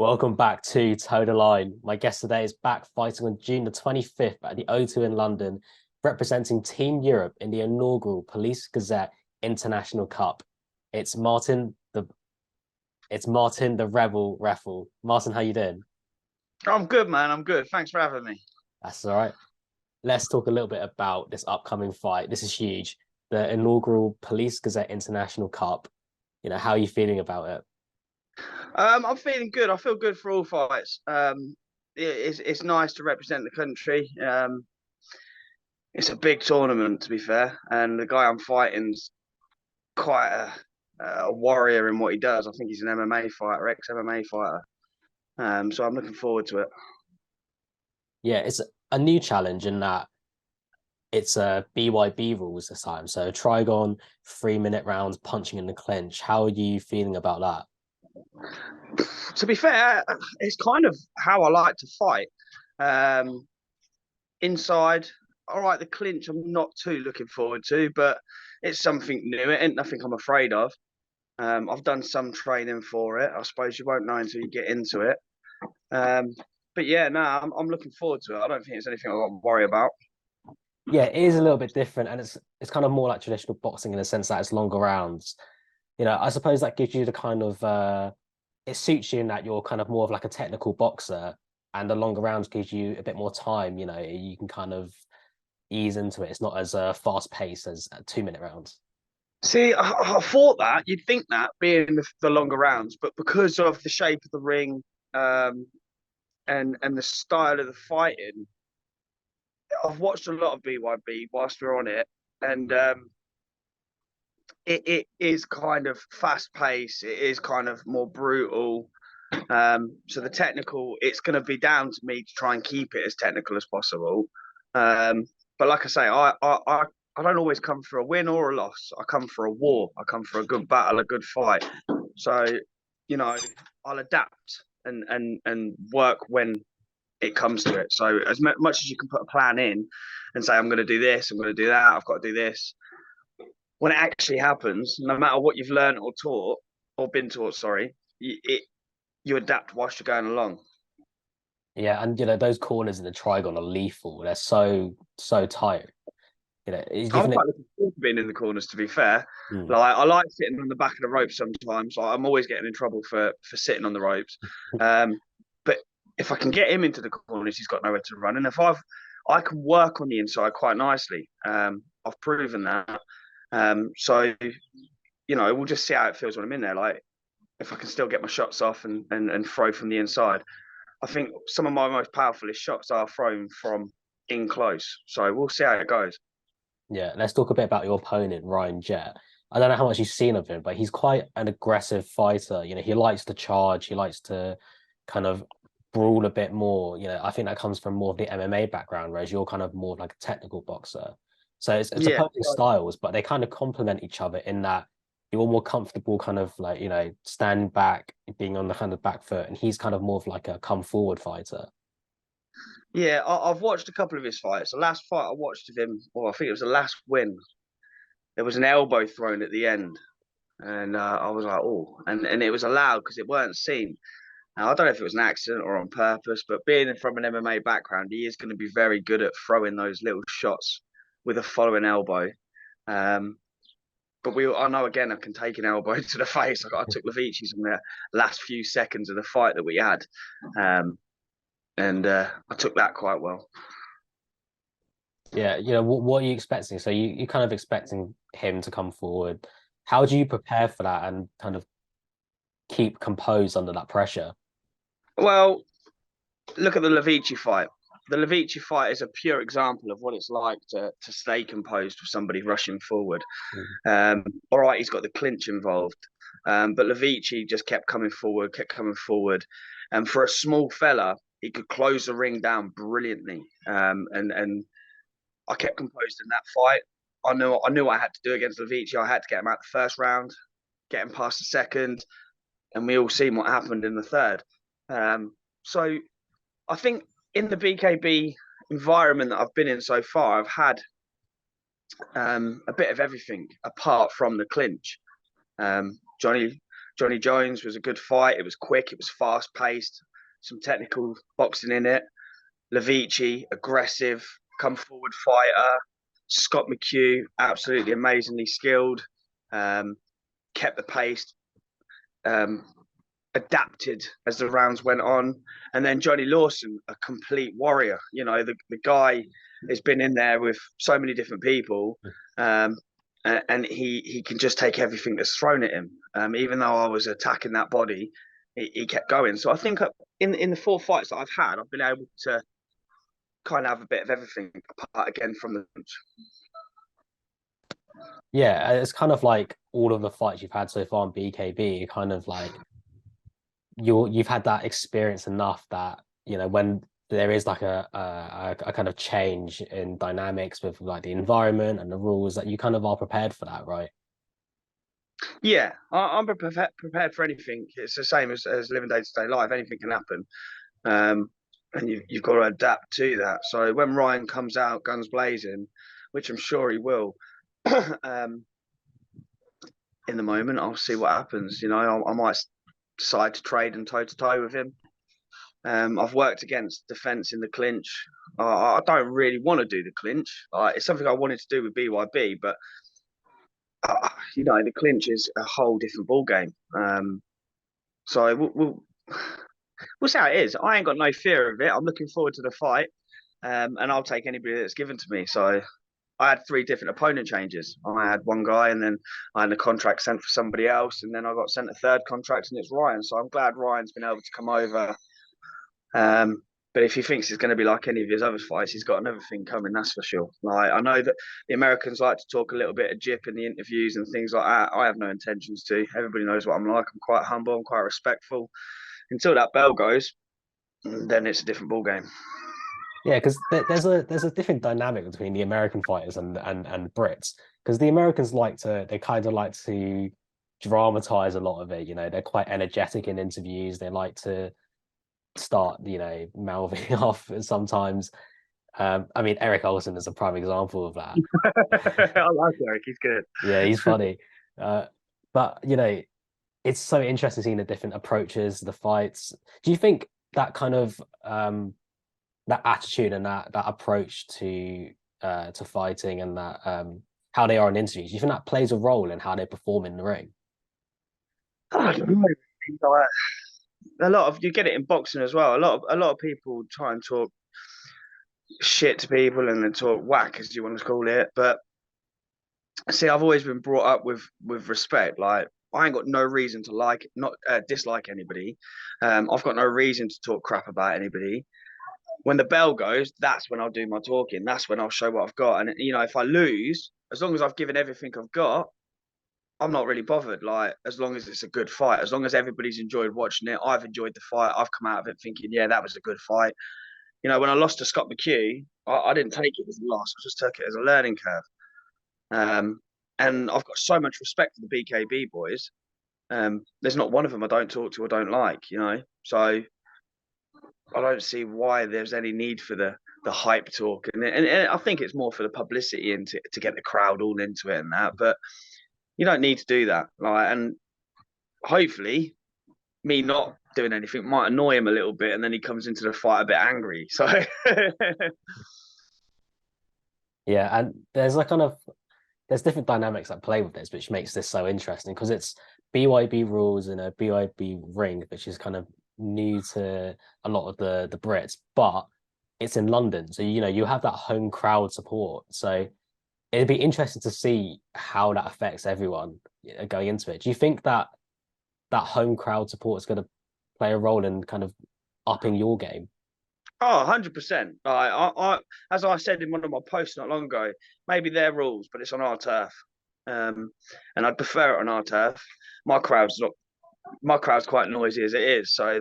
Welcome back to Toe the Line. My guest today is back fighting on June the 25th at the O2 in London, representing Team Europe in the inaugural Police Gazette International Cup. It's Martin the Rebel Reffell. Martin, how you doing? I'm good, man. I'm good. Thanks for having me. That's all right. Let's talk a little bit about this upcoming fight. This is huge. The inaugural Police Gazette International Cup. How are you feeling about it? I'm feeling good. I feel good for all fights. It's nice to represent the country. It's a big tournament, to be fair, and the guy I'm fighting's quite a warrior in what he does. I think he's an MMA fighter, ex-MMA fighter. So I'm looking forward to it. Yeah, it's a new challenge in that it's BYB rules this time. So Trigon, 3 minute rounds, punching in the clinch. How are you feeling about that? To be fair, it's kind of how I like to fight. Inside, all right, the clinch I'm not too looking forward to, but it's something new. It ain't nothing I'm afraid of. I've done some training for it. I suppose you won't know until you get into it. But yeah, no, I'm looking forward to it. I don't think it's anything I've got to worry about. Yeah, it is a little bit different, and it's kind of more like traditional boxing in the sense that it's longer rounds. I suppose that gives you the kind of it suits you in that you're kind of more of like a technical boxer, and the longer rounds gives you a bit more time. You can kind of ease into it. It's not as fast paced as 2 minute rounds. See, I thought that you'd think that being the longer rounds, but because of the shape of the ring, um, and the style of the fighting, I've watched a lot of BYB whilst we're on it, and it is kind of fast paced. It is kind of more brutal. So the technical, it's going to be down to me to try and keep it as technical as possible. But like I say, I don't always come for a win or a loss. I come for a war. I come for a good battle, a good fight. So, you know, I'll adapt and work when it comes to it. So as much as you can put a plan in and say, I'm going to do this, I'm going to do that, I've got to do this. When it actually happens, no matter what you've learned or taught or been taught, sorry, you adapt whilst you're going along. Yeah, and those corners in the trigon are lethal. They're so tight. I'm Given it. quite looking forward to being in the corners, to be fair. Hmm. Like I like sitting on the back of the ropes sometimes. Like, I'm always getting in trouble for sitting on the ropes. But if I can get him into the corners, he's got nowhere to run. And if I can work on the inside quite nicely. I've proven that. So we'll just see how it feels when I'm in there. Like if I can still get my shots off and throw from the inside. I think some of my most powerful shots are thrown from in close. So we'll see how it goes. Yeah, let's talk a bit about your opponent, Ryan Jett. I don't know how much you've seen of him, but he's quite an aggressive fighter. He likes to charge. He likes to kind of brawl a bit more. I think that comes from more of the MMA background, whereas you're kind of more of like a technical boxer. So it's Yeah, opposing styles, but they kind of complement each other in that you're more comfortable kind of like, stand back, being on the kind of back foot, and he's kind of more of like a come forward fighter. yeah. I've watched a couple of his fights. The last fight I watched of him, or I think it was the last win. There was an elbow thrown at the end, and I was like, oh, and it was allowed because it weren't seen. Now I don't know if it was an accident or on purpose, but being from an MMA background, he is going to be very good at throwing those little shots with a following elbow. Um, but I know again I can take an elbow to the face. I took Levici's in the last few seconds of the fight that we had, um, and I took that quite well. Yeah, what are you expecting? So you kind of expecting him to come forward. How do you prepare for that and kind of keep composed under that pressure? Well, look at the Levici fight. The Levici fight is a pure example of what it's like to stay composed with somebody rushing forward. Mm. All right, he's got the clinch involved, but Levici just kept coming forward, kept coming forward, and for a small fella, he could close the ring down brilliantly. And I kept composed in that fight. I knew what I had to do against Levici. I had to get him out the first round, get him past the second, and we all seen what happened in the third. So I think in the BKB environment that I've been in so far, I've had a bit of everything apart from the clinch. Johnny Johnny Jones was a good fight. It was quick. It was fast paced. Some technical boxing in it. Levici, aggressive, come forward fighter. Scott McHugh, absolutely amazingly skilled. Kept the pace. Um, adapted as the rounds went on. And then Johnny Lawson, a complete warrior. You know, the guy has been in there with so many different people. And he can just take everything that's thrown at him. Even though I was attacking that body, he kept going. So I think in the 4 fights that I've had, I've been able to kind of have a bit of everything apart again from the bench. Yeah, it's kind of like all of the fights you've had so far in BKB, kind of like you've had that experience enough that, you know, when there is like a kind of change in dynamics with like the environment and the rules, that you kind of are prepared for that, right? Yeah, I'm prepared for anything. It's the same as living day to day life. Anything can happen. And you've got to adapt to that. So when Ryan comes out guns blazing, which I'm sure he will, in the moment, I'll see what happens. You know, I might decide to trade and toe to toe with him. I've worked against defence in the clinch. I don't really want to do the clinch. It's something I wanted to do with BYB, but you know, the clinch is a whole different ball game. So we'll see how it is. I ain't got no fear of it. I'm looking forward to the fight, and I'll take anybody that's given to me. So I had 3 different opponent changes. I had one guy, and then I had a contract sent for somebody else, and then I got sent a third contract, and it's Ryan. So I'm glad Ryan's been able to come over. But if he thinks it's going to be like any of his other fights, he's got another thing coming, that's for sure. Like, I know that the Americans like to talk a little bit of jip in the interviews and things like that. I have no intentions to. Everybody knows what I'm like. I'm quite humble. I'm quite respectful. Until that bell goes, then it's a different ball game. Yeah, because there's a different dynamic between the American fighters and Brits. Because the Americans they kind of like to dramatize a lot of it. You know, they're quite energetic in interviews. They like to start, you know, mouthing off sometimes. I mean, Eric Olsen is a prime example of that. I like Eric. He's good. Yeah, he's funny. But you know, it's so interesting seeing the different approaches, the fights. Do you think that kind of that attitude and that approach to fighting and that how they are in interviews, do you think that plays a role in how they perform in the ring? I don't know. A lot of you get it in boxing as well. A lot of people try and talk shit to people and then talk whack, as you want to call it. But see, I've always been brought up with respect. Like, I ain't got no reason to not dislike anybody. I've got no reason to talk crap about anybody. When the bell goes, that's when I'll do my talking. That's when I'll show what I've got. And you know, if I lose, as long as I've given everything I've got, I'm not really bothered. Like, as long as it's a good fight, as long as everybody's enjoyed watching it, I've enjoyed the fight. I've come out of it thinking, yeah, that was a good fight. You know, when I lost to Scott McHugh, I didn't take it as a loss. I just took it as a learning curve. And I've got so much respect for the BKB boys. There's not one of them I don't talk to or don't like, you know. So I don't see why there's any need for the hype talk, and I think it's more for the publicity and to get the crowd all into it and that. But you don't need to do that. Like, and hopefully, me not doing anything might annoy him a little bit, and then he comes into the fight a bit angry. So Yeah, and there's different dynamics that play with this, which makes this so interesting because it's BYB rules in a BYB ring, which is kind of new to a lot of the Brits, but it's in London. So, you know, you have that home crowd support. So it'd be interesting to see how that affects everyone going into it. Do you think that that home crowd support is going to play a role in kind of upping your game? Oh, 100%. As I said in one of my posts not long ago, maybe they're rules, but it's on our turf. And I'd prefer it on our turf. My crowd's not. My crowd's quite noisy as it is, so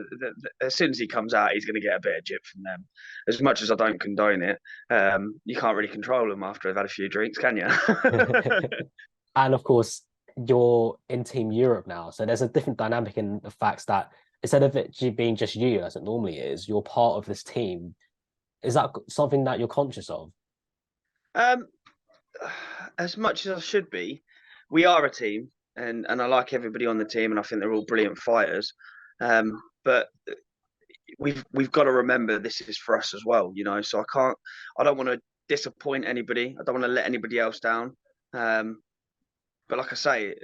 as soon as he comes out, he's going to get a bit of jip from them. As much as I don't condone it, you can't really control them after they've had a few drinks, can you? And of course, you're in Team Europe now, so there's a different dynamic in the fact that instead of it being just you, as it normally is, you're part of this team. Is that something that you're conscious of? um, as much as I should be, we are a team. and I like everybody on the team, and I think they're all brilliant fighters. But we've got to remember this is for us as well, you know. So I don't want to disappoint anybody. I don't want to let anybody else down. But like I say,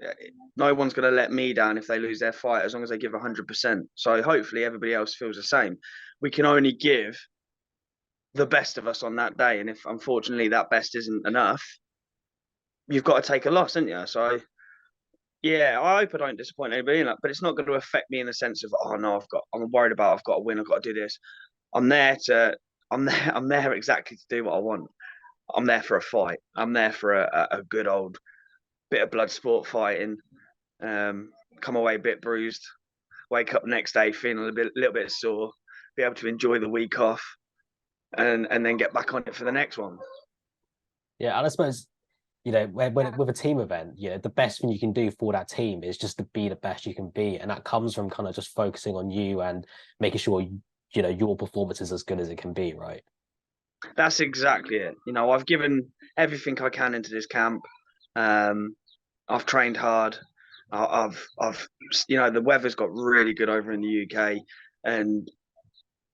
no one's going to let me down if they lose their fight as long as they give 100%. So hopefully everybody else feels the same. We can only give the best of us on that day, and if unfortunately that best isn't enough, you've got to take a loss, haven't you? So yeah, I hope I don't disappoint anybody, but it's not going to affect me in the sense of, oh no, I'm worried about, I've got to win, I've got to do this. I'm there to, I'm there exactly to do what I want. I'm there for a fight. I'm there for a good old bit of blood sport fighting. Come away a bit bruised, wake up next day feeling little bit sore, be able to enjoy the week off, and then get back on it for the next one. Yeah, and I suppose when with a team event, the best thing you can do for that team is just to be the best you can be, and that comes from kind of just focusing on you and making sure your performance is as good as it can be, right? That's exactly it. You know, I've given everything I can into this camp. I've trained hard. I've the weather's got really good over in the UK, and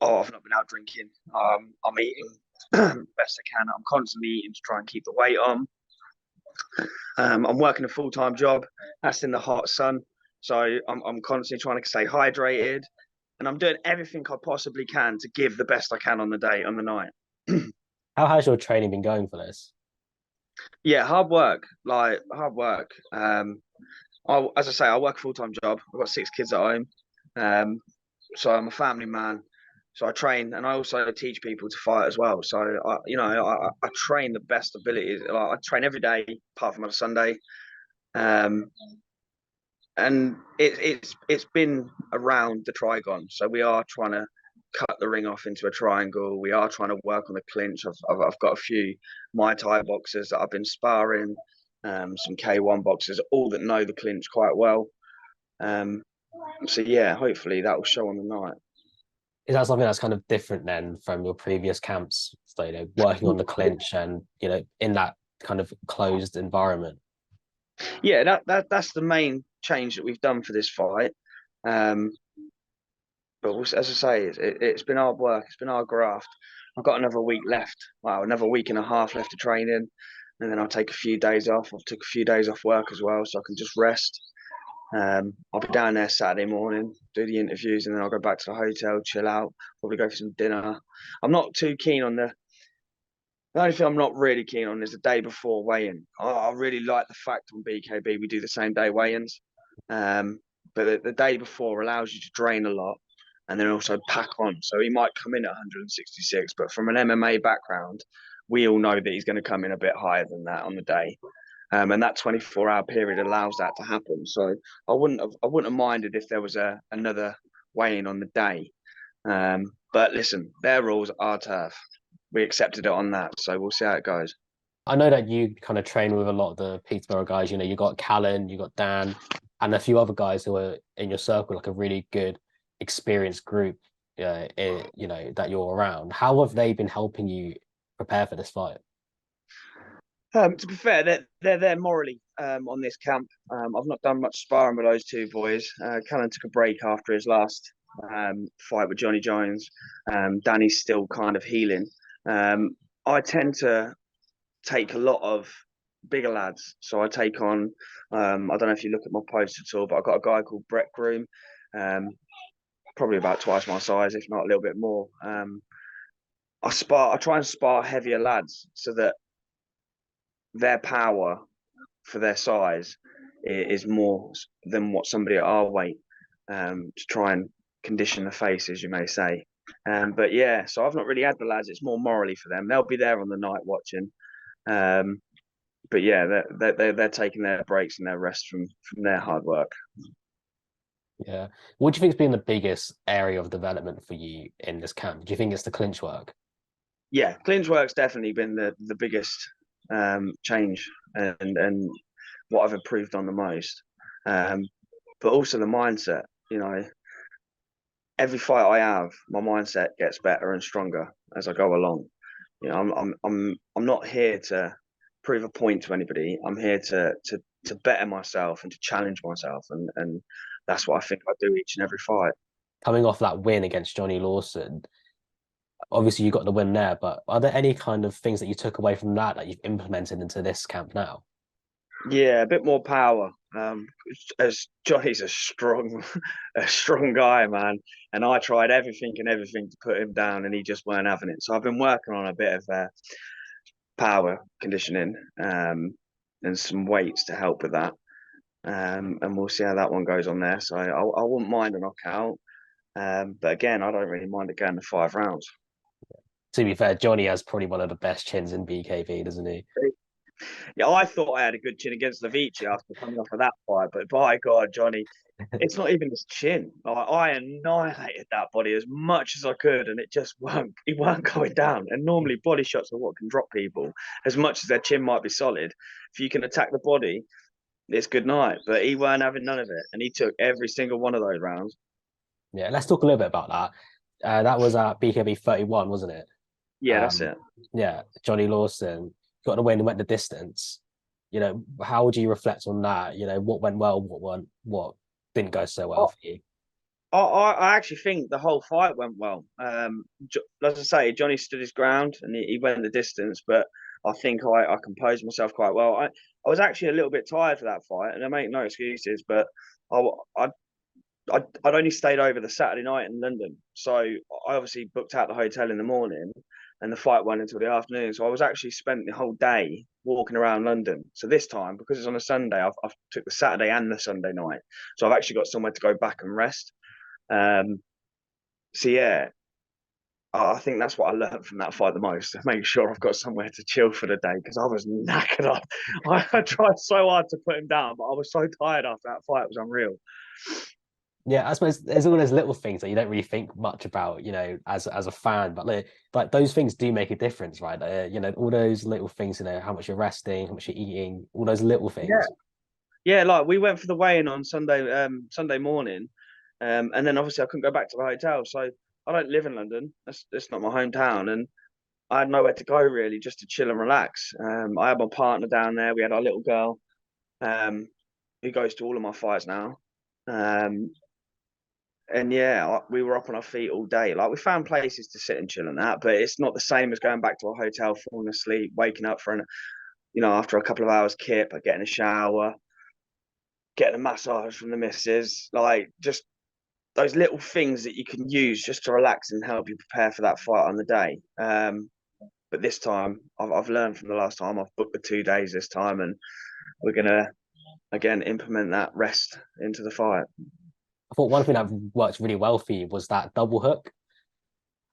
I've not been out drinking. I'm eating best I can. I'm constantly eating to try and keep the weight on. I'm working a full-time job. That's in the hot sun, so I'm constantly trying to stay hydrated, and I'm doing everything I possibly can to give the best I can on the day, on the night. How has your training been going for this? Yeah, hard work, like hard work. As I say, I work a full-time job. I've got 6 kids at home. So I'm a family man. So I train, and I also teach people to fight as well. So I train the best abilities. Like, I train every day, apart from on a Sunday. Um, and it's been around the trigon. So we are trying to cut the ring off into a triangle. We are trying to work on the clinch. I've got a few Muay Thai boxers that I've been sparring, some K1 boxers, all that know the clinch quite well. So yeah, hopefully that will show on the night. Is that something that's kind of different then from your previous camps? So, working on the clinch and in that kind of closed environment. Yeah, that's the main change that we've done for this fight. Um, but as I say, it's been hard work. It's been hard graft. I've got another week left. Well, another week and a half left of training, and then I'll take a few days off. I've took a few days off work as well, so I can just rest. I'll be down there Saturday morning, do the interviews, and then I'll go back to the hotel, chill out, probably go for some dinner. I'm not too keen on the only thing I'm not really keen on is the day before weigh-in. I really like the fact on BKB we do the same day weigh-ins, but the day before allows you to drain a lot and then also pack on. So he might come in at 166, but from an MMA background, we all know that he's going to come in a bit higher than that on the day. And that 24-hour period allows that to happen. So I wouldn't have minded if there was another weigh-in on the day. But listen, their rules are tough. We accepted it on that, so we'll see how it goes. I know that you kind of train with a lot of the Peterborough guys. You got Callan, you got Dan, and a few other guys who are in your circle, like a really good, experienced group. That you're around. How have they been helping you prepare for this fight? To be fair, they're there morally on this camp. I've not done much sparring with those two boys. Callan took a break after his last fight with Johnny Jones. Danny's still kind of healing. I tend to take a lot of bigger lads. So I take on, I don't know if you look at my post at all, but I've got a guy called Brett Groom, probably about twice my size, if not a little bit more. I try and spar heavier lads so that their power for their size is more than what somebody at our weight, to try and condition the face, as you may say. But yeah, so I've not really had the lads. It's more morally for them. They'll be there on the night watching. But yeah, they're taking their breaks and their rest from their hard work. Yeah. What do you think's been the biggest area of development for you in this camp? Do you think it's the clinch work? Yeah, clinch work's definitely been the biggest change and what I've improved on the most. But also the mindset. You know, every fight I have, my mindset gets better and stronger as I go along. You know, I'm not here to prove a point to anybody. I'm here to to better myself and to challenge myself, and that's what I think I do each and every fight. Coming off that win against Johnny Lawson, obviously you got the win there, but are there any kind of things that you took away from that you've implemented into this camp now? Yeah, a bit more power. As Johnny's a strong, a strong guy, man, and I tried everything to put him down, and he just weren't having it. So I've been working on a bit of power conditioning, and some weights to help with that. And we'll see how that one goes on there. So I wouldn't mind a knockout, but again, I don't really mind it going to 5 rounds. To be fair, Johnny has probably one of the best chins in BKB, doesn't he? Yeah, I thought I had a good chin against Levici after coming off of that fight, but by God, Johnny, it's not even his chin. Like, I annihilated that body as much as I could, and it weren't going down. And normally, body shots are what can drop people. As much as their chin might be solid, if you can attack the body, it's good night. But he weren't having none of it, and he took every single one of those rounds. Yeah, let's talk a little bit about that. That was at BKB 31, wasn't it? Yeah, that's it. Yeah, Johnny Lawson got the win and went the distance. How would you reflect on that? What went well, what didn't go so well for you? I actually think the whole fight went well. As I say, Johnny stood his ground and he went the distance, but I think I composed myself quite well. I was actually a little bit tired for that fight, and I make no excuses, but I, I I'd only stayed over the Saturday night in London, so I obviously booked out the hotel in the morning, and the fight went until the afternoon. So I was actually spent the whole day walking around London. So this time, because it's on a Sunday, I've took the Saturday and the Sunday night, so I've actually got somewhere to go back and rest. So yeah, I think that's what I learned from that fight the most. Make sure I've got somewhere to chill for the day because I was knackered. I tried so hard to put him down, but I was so tired after that fight. It was unreal. Yeah, I suppose there's all those little things that you don't really think much about, as a fan, but like those things do make a difference, right? All those little things, how much you're resting, how much you're eating, all those little things. Yeah, like we went for the weigh-in on Sunday morning, and then obviously I couldn't go back to the hotel, so I don't live in London. That's not my hometown, and I had nowhere to go really, just to chill and relax. I had my partner down there. We had our little girl, um, who goes to all of my fights now. And yeah, we were up on our feet all day. Like, we found places to sit and chill and that, but it's not the same as going back to a hotel, falling asleep, waking up for after a couple of hours kip, getting a shower, getting a massage from the missus, like just those little things that you can use just to relax and help you prepare for that fight on the day. But this time, I've learned from the last time. I've booked the 2 days this time, and we're gonna again implement that rest into the fight. I thought one thing that worked really well for you was that double hook.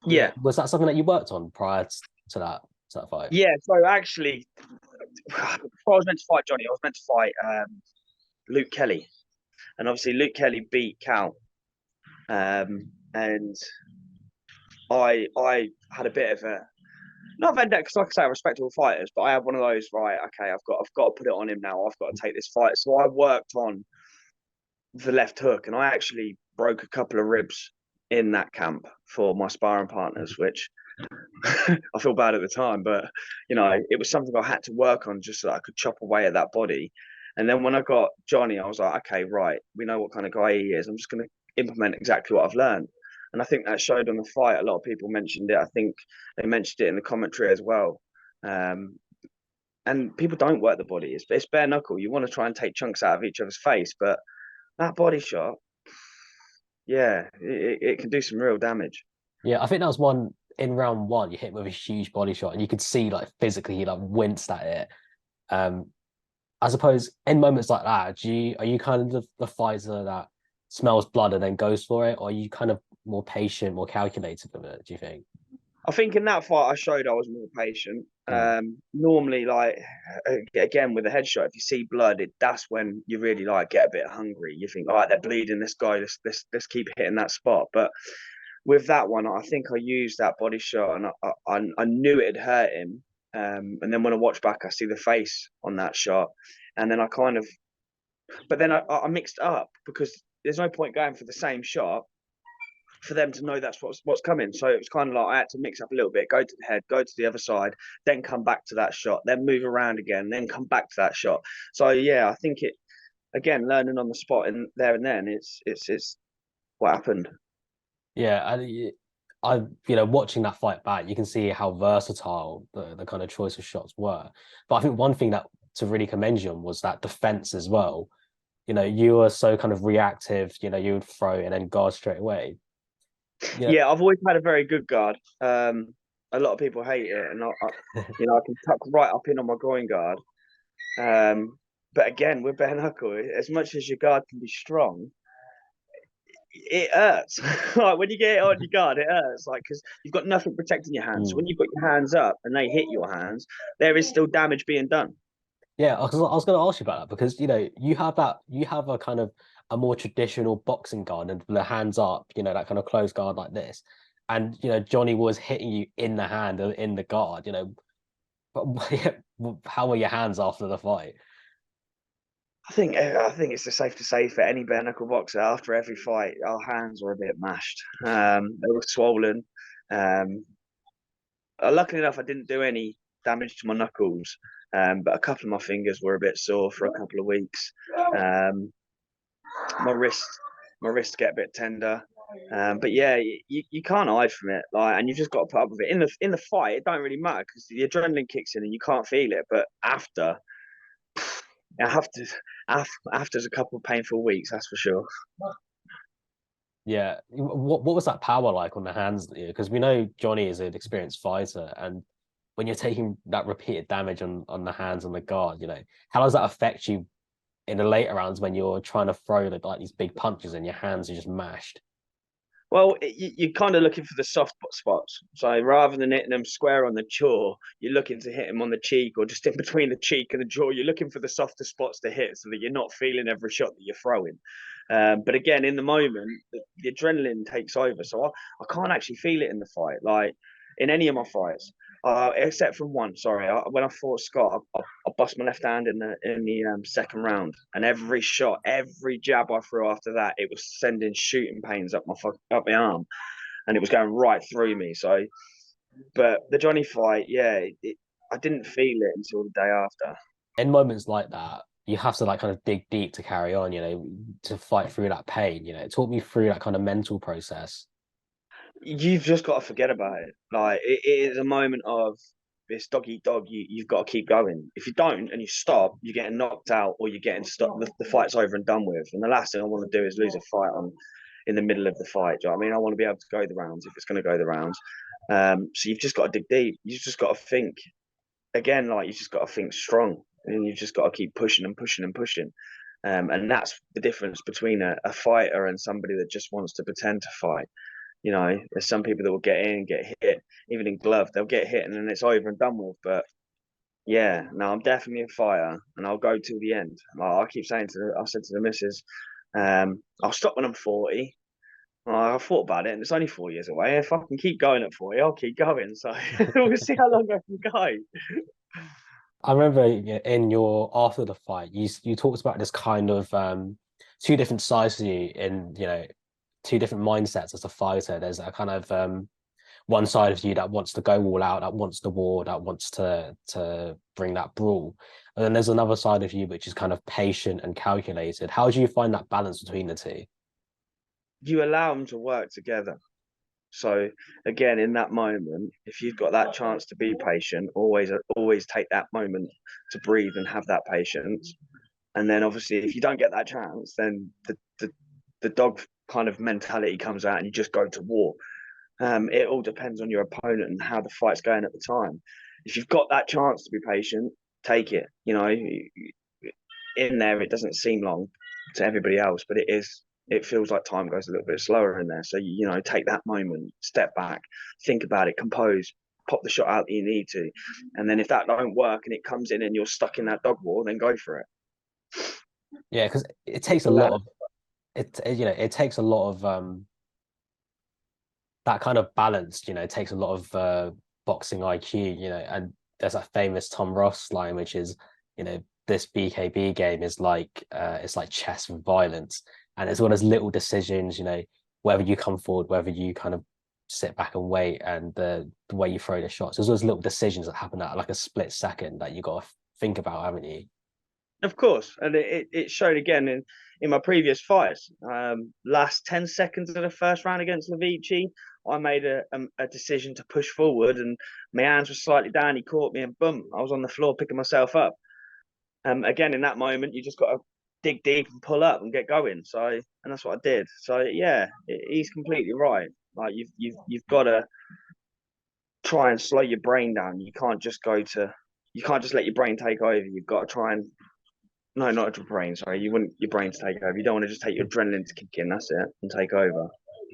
Yeah, Was that something that you worked on prior to that fight? yeah. So actually, before I was meant to fight Johnny, I was meant to fight Luke Kelly, and obviously Luke Kelly beat Cal, and I had a bit of a not vendetta because, like I say, I respect all fighters, but I had one of those, right? Okay, I've got to put it on him now. I've got to take this fight. So I worked on the left hook, and I actually broke a couple of ribs in that camp for my sparring partners, which I feel bad at the time, but it was something I had to work on just so that I could chop away at that body. And then when I got Johnny, I was like, okay, right, we know what kind of guy he is. I'm just going to implement exactly what I've learned. And I think that showed on the fight. A lot of people mentioned it. I think they mentioned it in the commentary as well. And people don't work the body. It's bare knuckle. You want to try and take chunks out of each other's face, but that body shot, yeah, it can do some real damage. Yeah, I think that was one in round one. You hit him with a huge body shot, and you could see like physically he like winced at it. I suppose in moments like that, are you kind of the fighter that smells blood and then goes for it, or are you kind of more patient, more calculated with it? Do you think? I think in that fight I showed I was more patient. Mm. Normally, like again with a headshot, if you see blood, that's when you really like get a bit hungry. You think, all right, they're bleeding this guy. Let's keep hitting that spot. But with that one, I think I used that body shot, and I knew it had hurt him. And then when I watch back, I see the face on that shot, and then but then I mixed up because there's no point going for the same shot for them to know that's what's coming. So it was kind of like I had to mix up a little bit, go to the head, go to the other side, then come back to that shot, then move around again, then come back to that shot. So yeah, I think it again, learning on the spot and there and then, it's what happened. Yeah, watching that fight back, you can see how versatile the kind of choice of shots were. But I think one thing that to really commend you on was that defense as well. You were so kind of reactive, you would throw and then guard straight away. Yeah, I've always had a very good guard. A lot of people hate it, and I can tuck right up in on my groin guard. But again, with bare knuckle, as much as your guard can be strong, it hurts. Like when you get it on your guard, it hurts. Like because you've got nothing protecting your hands. So when you've got your hands up and they hit your hands, there is still damage being done. Yeah, because I was going to ask you about that because you have a kind of a more traditional boxing guard and the hands up, that kind of closed guard like this, and Johnny was hitting you in the hand or in the guard, but how were your hands after the fight? I think it's safe to say for any bare knuckle boxer after every fight, our hands were a bit mashed. They were swollen. Um, Luckily enough, I didn't do any damage to my knuckles, but a couple of my fingers were a bit sore for a couple of weeks. My wrist get a bit tender. But yeah, you can't hide from it, and you've just got to put up with it. In the fight, it don't really matter because the adrenaline kicks in and you can't feel it. But after after's a couple of painful weeks, that's for sure. Yeah, what was that power like on the hands? Because we know Johnny is an experienced fighter, and when you're taking that repeated damage on the hands and the guard, how does that affect you in the later rounds when you're trying to throw these big punches and your hands are just mashed? Well, you're kind of looking for the soft spots. So rather than hitting them square on the jaw, you're looking to hit them on the cheek or just in between the cheek and the jaw. You're looking for the softer spots to hit so that you're not feeling every shot that you're throwing. But again, in the moment, the adrenaline takes over. So I can't actually feel it in the fight, like in any of my fights. Except from one. Sorry, when I fought Scott, I bust my left hand in the second round, and every shot, every jab I threw after that, it was sending shooting pains up my arm, and it was going right through me. So, but the Johnny fight, yeah, I didn't feel it until the day after. In moments like that, you have to kind of dig deep to carry on, to fight through that pain. Talk me through that kind of mental process. You've just got to forget about it. Like it is a moment of this dog eat dog. You've got to keep going. If you don't and you stop, you're getting knocked out or you're getting stuck. The fight's over and done with. And the last thing I want to do is lose a fight in the middle of the fight. Do you know what I mean? I want to be able to go the rounds if it's going to go the rounds. So you've just got to dig deep. You've just got to think again. Like you've just got to think strong, and you've just got to keep pushing and pushing and pushing. And that's the difference between a fighter and somebody that just wants to pretend to fight. There's some people that will get in, get hit, even in glove, they'll get hit and then it's over and done with. But yeah, no, I'm definitely a fighter and I'll go till the end. I keep saying I said to the missus, I'll stop when I'm 40. I thought about it and it's only 4 years away. If I can keep going at 40, I'll keep going. So we'll see how long I can go. I remember in your after the fight, you talked about this kind of two different sides to you in two different mindsets as a fighter. There's a kind of one side of you that wants to go all out, that wants the war, that wants to bring that brawl, and then there's another side of you which is kind of patient and calculated. How do you find that balance between the two? You allow them to work together. So again, in that moment, if you've got that chance to be patient, always take that moment to breathe and have that patience. And then obviously, if you don't get that chance, then the dog kind of mentality comes out and you just go to war. It all depends on your opponent and how the fight's going at the time. If you've got that chance to be patient, take it. In there, it doesn't seem long to everybody else, but it is. It feels like time goes a little bit slower in there. So, take that moment, step back, think about it, compose, pop the shot out that you need to. And then if that don't work and it comes in and you're stuck in that dog war, then go for it. Yeah, because it takes a lot of it takes a lot of that kind of balance. It takes a lot of boxing IQ. And there's that famous Tom Ross line, which is, this BKB game is like it's like chess with violence, and it's one of those little decisions. whether you come forward, whether you kind of sit back and wait, and the way you throw the shots. There's those little decisions that happen at like a split second that you got to think about, haven't you? Of course, and it showed again in my previous fights. Last 10 seconds of the first round against Levici, I made a decision to push forward, and my hands were slightly down. He caught me, and boom, I was on the floor picking myself up. Again, in that moment, you just got to dig deep and pull up and get going. So, and that's what I did. So, yeah, he's completely right. Like you've got to try and slow your brain down. You can't just let your brain take over. You've got to try and no, not your brain. Sorry, you wouldn't your brain to take over. You don't want to just take your adrenaline to kick in. That's it, and take over.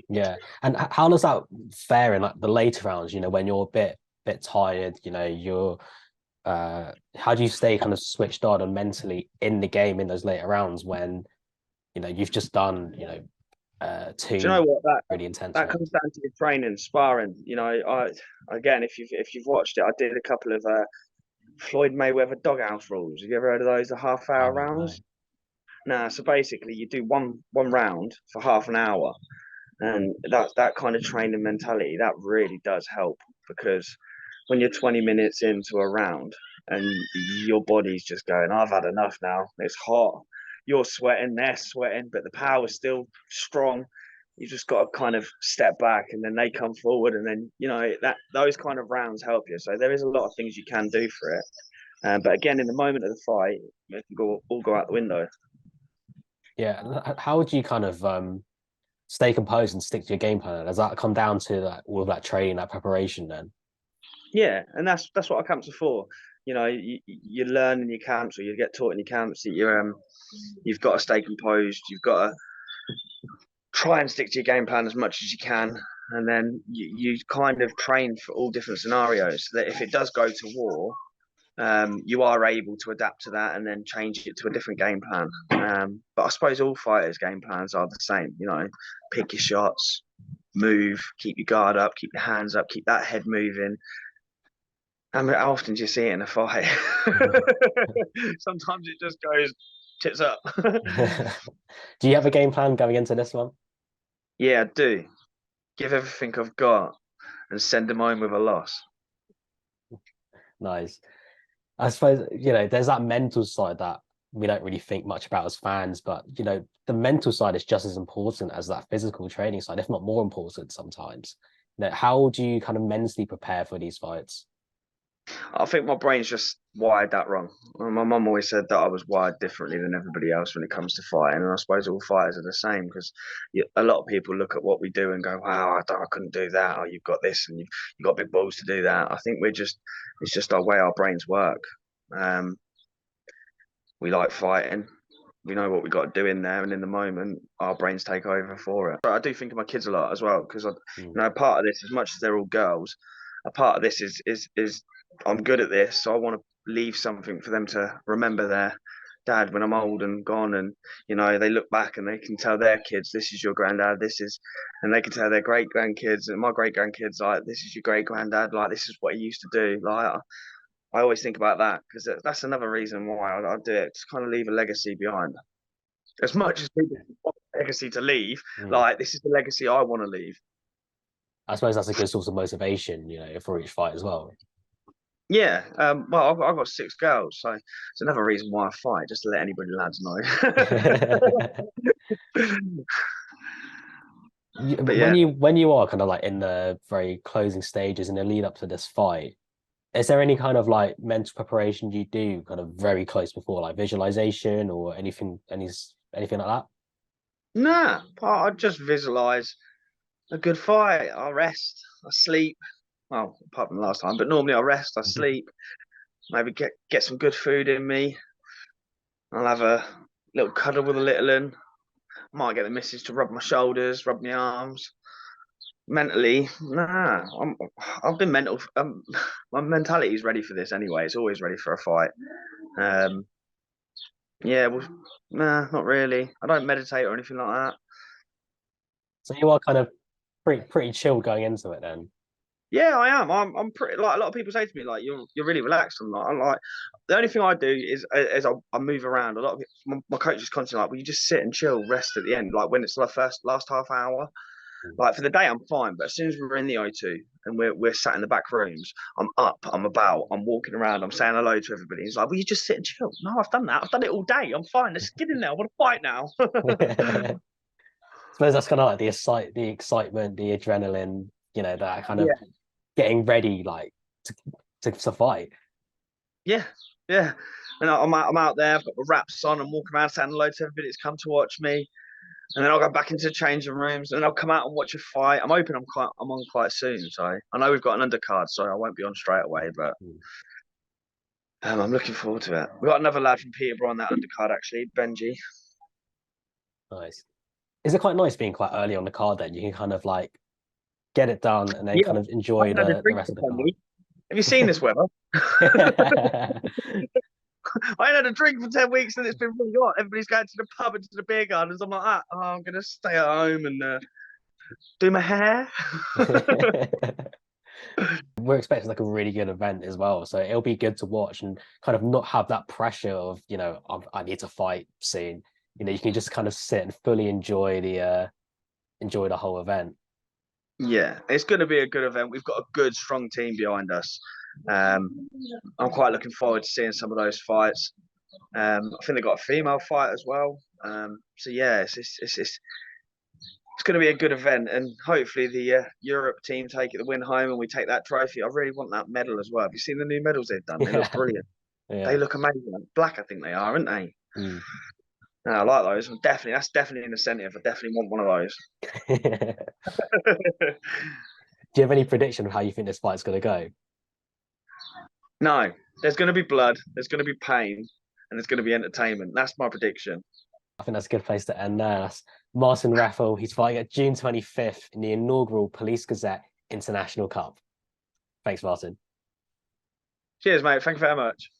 Yeah. And how does that fare in like the later rounds? You know, when you're a bit tired, you know, you're how do you stay kind of switched on and mentally in the game in those later rounds when you know you've just done Do you two know what really intense that rounds? comes down to your training, sparring. You know, I again, if you've watched it, I did a couple of Floyd Mayweather doghouse rules. Have you ever heard of those? The half-hour Oh no. rounds. Nah, so basically, you do one round for half an hour, and that kind of training mentality that really does help because when you're 20 minutes into a round and your body's just going, I've had enough now. It's hot. You're sweating, they're sweating, but the power's still strong. You just got to kind of step back, and then they come forward, and then you know that those kind of rounds help you. So there is a lot of things you can do for it. But again, in the moment of the fight, it can all go out the window. Yeah. How would you kind of stay composed and stick to your game plan? Does that come down to that all of that training, that preparation then? Yeah, and that's what our camps are for. You know, you learn in your camps, or you get taught in your camps that you've got to stay composed. You've got to try and stick to your game plan as much as you can, and then you kind of train for all different scenarios. So that if it does go to war, you are able to adapt to that and then change it to a different game plan. But I suppose all fighters' game plans are the same. You know, pick your shots, move, keep your guard up, keep your hands up, keep that head moving. I mean, how often do you see it in a fight? Sometimes it just goes tits up. Do you have a game plan going into this one? Yeah, I do. Give everything I've got and send them home with a loss. Nice. I suppose, you know, there's that mental side that we don't really think much about as fans, but you know, the mental side is just as important as that physical training side, if not more important sometimes. You know, how do you kind of mentally prepare for these fights? I think my brain's just wired that wrong. My mum always said that I was wired differently than everybody else when it comes to fighting, and I suppose all fighters are the same because a lot of people look at what we do and go, "Wow, I couldn't do that," or "You've got this and you've got big balls to do that." I think it's just our way our brains work. Um, we like fighting. We know what we got to do in there, and in the moment, our brains take over for it. But I do think of my kids a lot as well because Mm. part of this, as much as they're all girls, a part of this is I'm good at this, so I want to leave something for them to remember their dad when I'm old and gone, and you know they look back and they can tell their kids, "This is your granddad. This is," and they can tell their great grandkids and my great grandkids, like, "This is your great granddad. Like, this is what he used to do." Like, I always think about that because that's another reason why I do it. Just kind of leave a legacy behind. As much as people want a legacy to leave, Mm. like this is the legacy I want to leave. I suppose that's a good source of motivation, you know, for each fight as well. Yeah, well, I've got six girls, so it's another reason why I fight, just to let anybody lads know. But When yeah, you are kind of like in the very closing stages in the lead up to this fight, is there any kind of like mental preparation you do kind of very close before, like visualization or anything like that? nah, I just visualize a good fight. I rest, I sleep. Well, apart from last time, but normally I rest, I sleep. Maybe get some good food in me. I'll have a little cuddle with a little one. Might get the missus to rub my shoulders, rub my arms. Mentally, nah, I've been mental. My mentality is ready for this anyway. It's always ready for a fight. Um, yeah, well, nah, not really. I don't meditate or anything like that. So you are kind of pretty chill going into it then. Yeah, I am. I'm pretty like a lot of people say to me like you're really relaxed. I'm like the only thing I do is I move around. A lot of my coach is constantly like, "Well, you just sit and chill, rest at the end." Like when it's the last half hour. Like for the day, I'm fine, but as soon as we're in the O2 and we're sat in the back rooms, I'm up, I'm about, I'm walking around, I'm saying hello to everybody. He's like, "Will you just sit and chill?" No, I've done that. I've done it all day. I'm fine. Let's get in there. I want to fight now. I suppose that's kind of like the excitement, the adrenaline, that kind of Yeah, getting ready, like to fight. yeah, yeah. And I'm out there. I've got the wraps on. I'm walking around saying hello to everybody that's come to watch me. And then I'll go back into the changing rooms, and I'll come out and watch a fight. I'm hoping I'm on quite soon, so I know we've got an undercard, so I won't be on straight away, but I'm looking forward to it. We've got another lad from Peterborough on that undercard, actually, Benji. Nice. Is it quite nice being quite early on the card then? You can kind of like get it done and then Yeah, kind of I enjoy haven't had a the drink rest for of the 10 card. weeks. Have you seen this weather? I ain't had a drink for 10 weeks and it's been really hot. Everybody's going to the pub and to the beer gardens. I'm like, I'm going to stay at home and do my hair. We're expecting like a really good event as well, so it'll be good to watch and kind of not have that pressure of I need to fight soon. You can just kind of sit and fully enjoy the whole event. Yeah, it's going to be a good event. We've got a good, strong team behind us. Um, I'm quite looking forward to seeing some of those fights. I think they've got a female fight as well. So yeah, it's going to be a good event, and hopefully the Europe team take the win home, and we take that trophy. I really want that medal as well. Have you seen the new medals they've done? They look Yeah, brilliant. They yeah. look amazing. Black, I think they are, aren't they? Mm. No, I like those. That's definitely an incentive. I definitely want one of those. Do you have any prediction of how you think this fight's going to go? No, there's going to be blood. There's going to be pain, and there's going to be entertainment. That's my prediction. I think that's a good place to end there. That's Martin Reffell. He's fighting at June 25th in the inaugural Police Gazette International Cup. Thanks, Martin. Cheers, mate. Thank you very much.